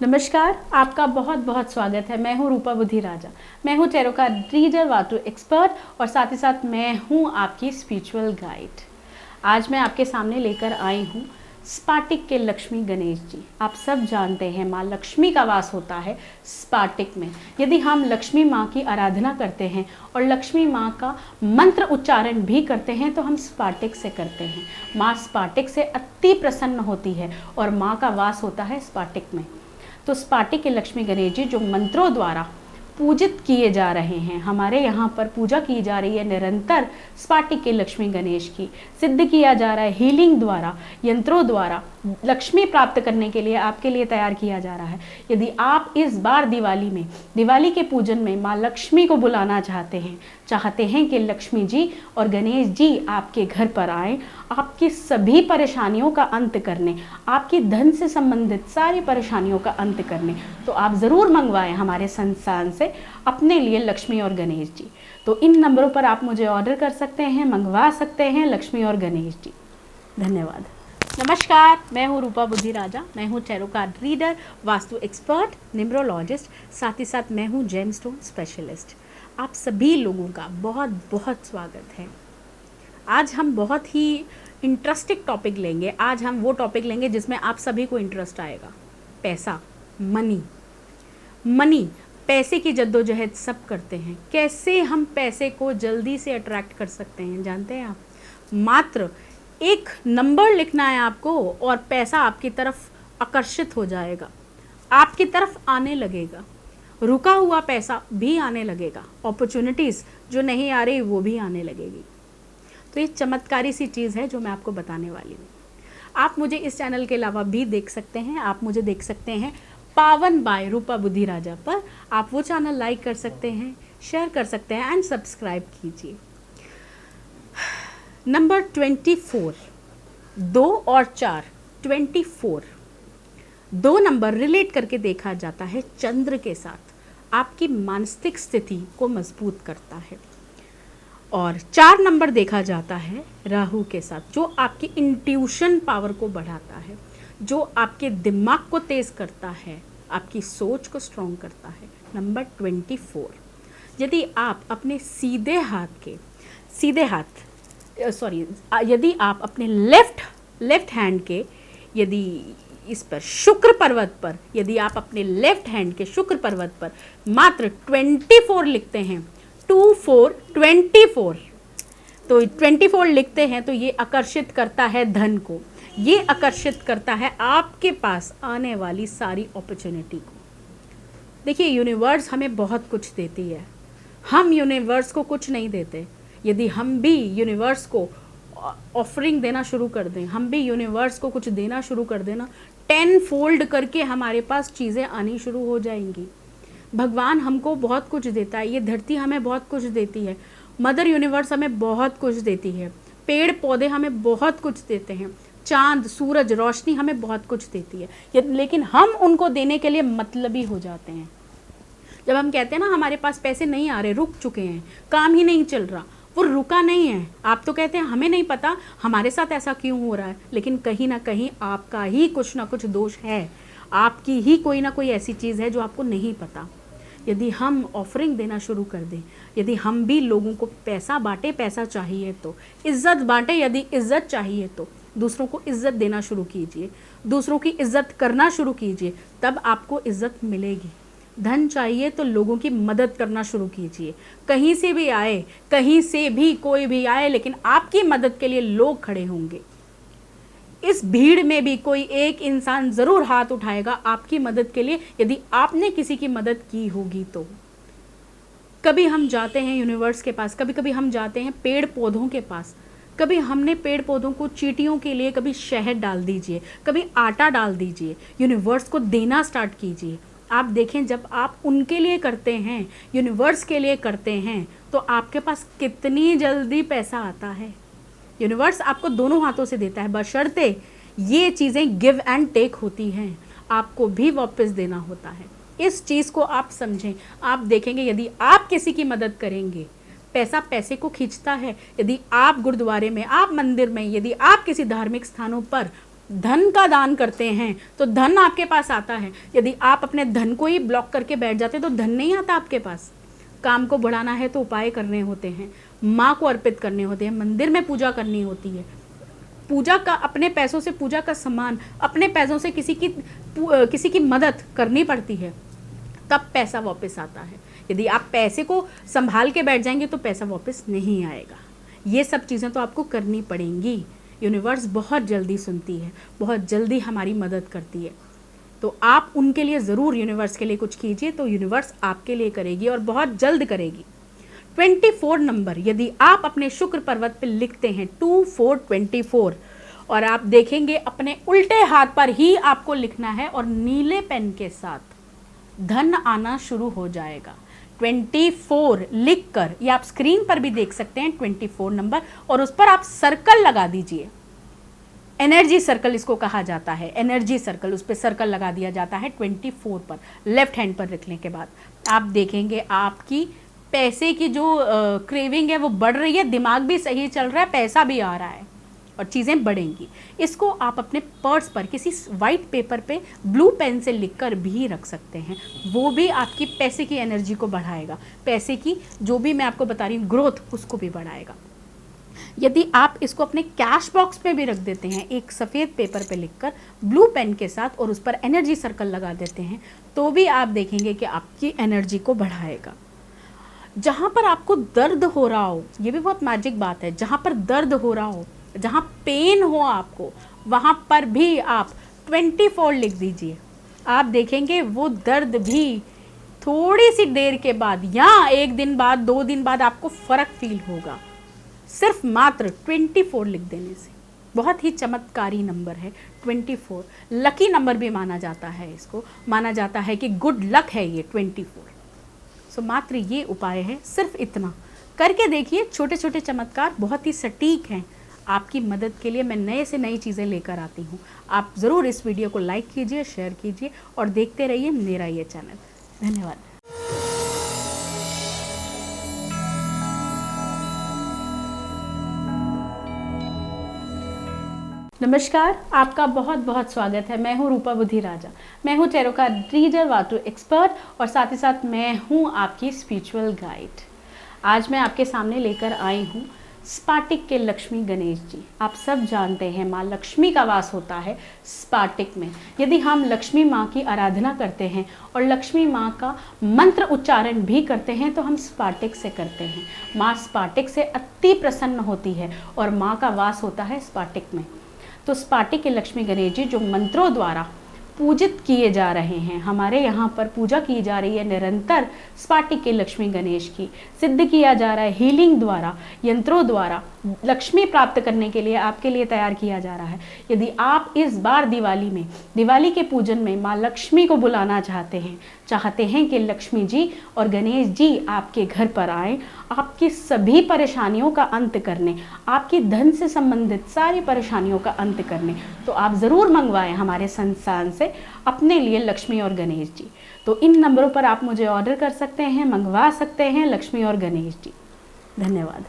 नमस्कार, आपका बहुत बहुत स्वागत है। मैं हूँ रूपा बुद्धि राजा। मैं हूँ टैरो का रीडर, वास्तु एक्सपर्ट और साथ ही साथ मैं हूँ आपकी स्पिरिचुअल गाइड। आज मैं आपके सामने लेकर आई हूँ स्पाटिक के लक्ष्मी गणेश जी। आप सब जानते हैं माँ लक्ष्मी का वास होता है स्पाटिक में। यदि हम लक्ष्मी माँ की आराधना करते हैं और लक्ष्मी माँ का मंत्र उच्चारण भी करते हैं तो हम स्पाटिक से करते हैं। माँ स्पाटिक से अति प्रसन्न होती है और माँ का वास होता है स्पाटिक में। तो स्पाटिक के लक्ष्मी गणेश जी जो मंत्रों द्वारा पूजित किए जा रहे हैं, हमारे यहाँ पर पूजा की जा रही है निरंतर स्पाटिक के लक्ष्मी गणेश की। सिद्ध किया जा रहा है हीलिंग द्वारा, यंत्रों द्वारा लक्ष्मी प्राप्त करने के लिए आपके लिए तैयार किया जा रहा है। यदि आप इस बार दिवाली के पूजन में माँ लक्ष्मी को बुलाना चाहते हैं कि लक्ष्मी जी और गणेश जी आपके घर पर आए, आपकी सभी परेशानियों का अंत करने, आपकी धन से संबंधित सारी परेशानियों का अंत करने, तो आप ज़रूर मंगवाएं हमारे संस्थान से अपने लिए लक्ष्मी और गणेश जी। तो इन नंबरों पर आप मुझे ऑर्डर कर सकते हैं, मंगवा सकते हैं लक्ष्मी और गणेश जी। धन्यवाद। नमस्कार, मैं हूँ रूपा बुद्धि राजा। मैं हूँ tarot card reader, vastu expert, numerologist, साथ ही साथ मैं हूँ जेमस्टोन स्पेशलिस्ट। आप सभी लोगों का बहुत बहुत स्वागत है। आज हम बहुत ही इंटरेस्टिंग टॉपिक लेंगे। आज हम वो टॉपिक लेंगे जिसमें आप सभी को इंटरेस्ट आएगा। पैसा, मनी, पैसे की जद्दोजहद सब करते हैं। कैसे हम पैसे को जल्दी से अट्रैक्ट कर सकते हैं जानते हैं आप? मात्र एक नंबर लिखना है आपको और पैसा आपकी तरफ आकर्षित हो जाएगा, आपकी तरफ आने लगेगा। रुका हुआ पैसा भी आने लगेगा, अपॉर्चुनिटीज़ जो नहीं आ रही वो भी आने लगेगी। तो ये चमत्कारी सी चीज़ है जो मैं आपको बताने वाली हूँ। आप मुझे इस चैनल के अलावा भी देख सकते हैं। आप मुझे देख सकते हैं पावन बाय रूपा बुद्धि राजा पर। आप वो चैनल लाइक कर सकते हैं, शेयर कर सकते हैं एंड सब्सक्राइब कीजिए। नंबर 24, 2 और 4, 24। दो नंबर रिलेट करके देखा जाता है चंद्र के साथ, आपकी मानसिक स्थिति को मजबूत करता है। और 4 नंबर देखा जाता है राहु के साथ, जो आपकी इंट्यूशन पावर को बढ़ाता है, जो आपके दिमाग को तेज करता है, आपकी सोच को स्ट्रॉन्ग करता है। नंबर 24। यदि आप अपने यदि आप अपने लेफ्ट हैंड के, यदि इस पर शुक्र पर्वत पर, यदि आप अपने लेफ्ट हैंड के शुक्र पर्वत पर मात्र 24 लिखते हैं, 24, 24, तो 24 लिखते हैं, तो ये आकर्षित करता है धन को, ये आकर्षित करता है आपके पास आने वाली सारी अपॉर्चुनिटी को। देखिए, यूनिवर्स हमें बहुत कुछ देती है, हम यूनिवर्स को कुछ नहीं देते। यदि हम भी यूनिवर्स को ऑफरिंग देना शुरू कर दें, हम भी यूनिवर्स को कुछ देना शुरू कर देना, 10 फोल्ड करके हमारे पास चीज़ें आनी शुरू हो जाएंगी। भगवान हमको बहुत कुछ देता है, ये धरती हमें बहुत कुछ देती है, मदर यूनिवर्स हमें बहुत कुछ देती है, पेड़ पौधे हमें बहुत कुछ देते हैं, चांद सूरज रोशनी हमें बहुत कुछ देती है, लेकिन हम उनको देने के लिए मतलबी हो जाते हैं। जब हम कहते हैं ना हमारे पास पैसे नहीं आ रहे, रुक चुके हैं, काम ही नहीं चल रहा, वो रुका नहीं है। आप तो कहते हैं हमें नहीं पता हमारे साथ ऐसा क्यों हो रहा है, लेकिन कहीं ना कहीं आपका ही कुछ ना कुछ दोष है, आपकी ही कोई ना कोई ऐसी चीज़ है जो आपको नहीं पता। यदि हम ऑफरिंग देना शुरू कर दें, यदि हम भी लोगों को पैसा बांटे, पैसा चाहिए तो इज्जत बांटे, यदि इज्जत चाहिए तो दूसरों को इज्जत देना शुरू कीजिए, दूसरों की इज्जत करना शुरू कीजिए, तब आपको इज्जत मिलेगी। धन चाहिए तो लोगों की मदद करना शुरू कीजिए। कहीं से भी आए, कहीं से भी कोई भी आए, लेकिन आपकी मदद के लिए लोग खड़े होंगे। इस भीड़ में भी कोई एक इंसान ज़रूर हाथ उठाएगा आपकी मदद के लिए, यदि आपने किसी की मदद की होगी तो। कभी हम जाते हैं यूनिवर्स के पास, कभी कभी हम जाते हैं पेड़ पौधों के पास, कभी हमने पेड़ पौधों को चींटियों के लिए कभी शहद डाल दीजिए, कभी आटा डाल दीजिए, यूनिवर्स को देना स्टार्ट कीजिए। आप देखें, जब आप उनके लिए करते हैं, यूनिवर्स के लिए करते हैं, तो आपके पास कितनी जल्दी पैसा आता है। यूनिवर्स आपको दोनों हाथों से देता है, बशर्ते ये चीज़ें गिव एंड टेक होती हैं, आपको भी वापस देना होता है। इस चीज़ को आप समझें। आप देखेंगे यदि आप किसी की मदद करेंगे, पैसा पैसे को खींचता है। यदि आप गुरुद्वारे में, आप मंदिर में, यदि आप किसी धार्मिक स्थानों पर धन का दान करते हैं तो धन आपके पास आता है। यदि आप अपने धन को ही ब्लॉक करके बैठ जाते तो धन नहीं आता आपके पास। काम को बढ़ाना है तो उपाय करने होते हैं, माँ को अर्पित करने होते हैं, मंदिर में पूजा करनी होती है, पूजा का अपने पैसों से पूजा का सामान, अपने पैसों से किसी की मदद करनी पड़ती है, तब पैसा वापस आता है। यदि आप पैसे को संभाल के बैठ जाएंगे तो पैसा वापस नहीं आएगा। ये सब चीज़ें तो आपको करनी पड़ेंगी। यूनिवर्स बहुत जल्दी सुनती है, बहुत जल्दी हमारी मदद करती है, तो आप उनके लिए ज़रूर यूनिवर्स के लिए कुछ कीजिए, तो यूनिवर्स आपके लिए करेगी और बहुत जल्द करेगी। 24 नंबर यदि आप अपने शुक्र पर्वत पे लिखते हैं 2424 और आप देखेंगे अपने उल्टे हाथ पर ही आपको लिखना है और नीले पेन के साथ धन आना शुरू हो जाएगा। 24 लिखकर, ये आप स्क्रीन पर भी देख सकते हैं 24 नंबर, और उस पर आप सर्कल लगा दीजिए। एनर्जी सर्कल इसको कहा जाता है, एनर्जी सर्कल, उस पर सर्कल लगा दिया जाता है 24 पर। लेफ्ट हैंड पर लिखने के बाद आप देखेंगे आपकी पैसे की जो क्रेविंग है वो बढ़ रही है, दिमाग भी सही चल रहा है, पैसा भी आ रहा है और चीज़ें बढ़ेंगी। इसको आप अपने पर्स पर किसी वाइट पेपर पे ब्लू पेन से लिखकर भी रख सकते हैं, वो भी आपकी पैसे की एनर्जी को बढ़ाएगा, पैसे की जो भी मैं आपको बता रही हूँ ग्रोथ, उसको भी बढ़ाएगा। यदि आप इसको अपने कैश बॉक्स पे भी रख देते हैं एक सफ़ेद पेपर पे लिखकर ब्लू पेन के साथ और उस पर एनर्जी सर्कल लगा देते हैं, तो भी आप देखेंगे कि आपकी एनर्जी को बढ़ाएगा। जहाँ पर आपको दर्द हो रहा हो, ये भी बहुत मैजिक बात है, जहाँ पर दर्द हो रहा हो, जहाँ पेन हो आपको, वहाँ पर भी आप 24 लिख दीजिए। आप देखेंगे वो दर्द भी थोड़ी सी देर के बाद या एक दिन बाद, 2 दिन बाद आपको फ़र्क फील होगा, सिर्फ मात्र 24 लिख देने से। बहुत ही चमत्कारी नंबर है 24, लकी नंबर भी माना जाता है, इसको माना जाता है कि गुड लक है ये 24। सो मात्र ये उपाय है, सिर्फ इतना करके देखिए। छोटे छोटे चमत्कार बहुत ही सटीक हैं, आपकी मदद के लिए मैं नए से नई चीज़ें लेकर आती हूँ। आप ज़रूर इस वीडियो को लाइक कीजिए, शेयर कीजिए और देखते रहिए मेरा ये चैनल। धन्यवाद। नमस्कार, आपका बहुत बहुत स्वागत है। मैं हूँ रूपा बुधिराजा, मैं हूँ टैरो का रीडर, वास्तु एक्सपर्ट और साथ ही साथ मैं हूँ आपकी स्पिरिचुअल गाइड। आज मैं आपके सामने लेकर आई हूँ स्पाटिक के लक्ष्मी गणेश जी। आप सब जानते हैं माँ लक्ष्मी का वास होता है स्पाटिक में। यदि हम लक्ष्मी माँ की आराधना करते हैं और लक्ष्मी माँ का मंत्र उच्चारण भी करते हैं तो हम स्पाटिक से करते हैं। माँ स्पाटिक से अति प्रसन्न होती है और माँ का वास होता है स्पाटिक में। तो स्पाटिक के लक्ष्मी गणेश जी जो मंत्रों द्वारा पूजित किए जा रहे हैं, हमारे यहाँ पर पूजा की जा रही है निरंतर स्पाटिक के लक्ष्मी गणेश की, सिद्ध किया जा रहा है हीलिंग द्वारा, यंत्रों द्वारा लक्ष्मी प्राप्त करने के लिए आपके लिए तैयार किया जा रहा है। यदि आप इस बार दिवाली के पूजन में माँ लक्ष्मी को बुलाना चाहते हैं कि लक्ष्मी जी और गणेश जी आपके घर पर आए, आपकी सभी परेशानियों का अंत करने, आपकी धन से संबंधित सारी परेशानियों का अंत करने, तो आप ज़रूर मंगवाएं हमारे संस्थान से अपने लिए लक्ष्मी और गणेश जी। तो इन नंबरों पर आप मुझे ऑर्डर कर सकते हैं, मंगवा सकते हैं लक्ष्मी और गणेश जी। धन्यवाद।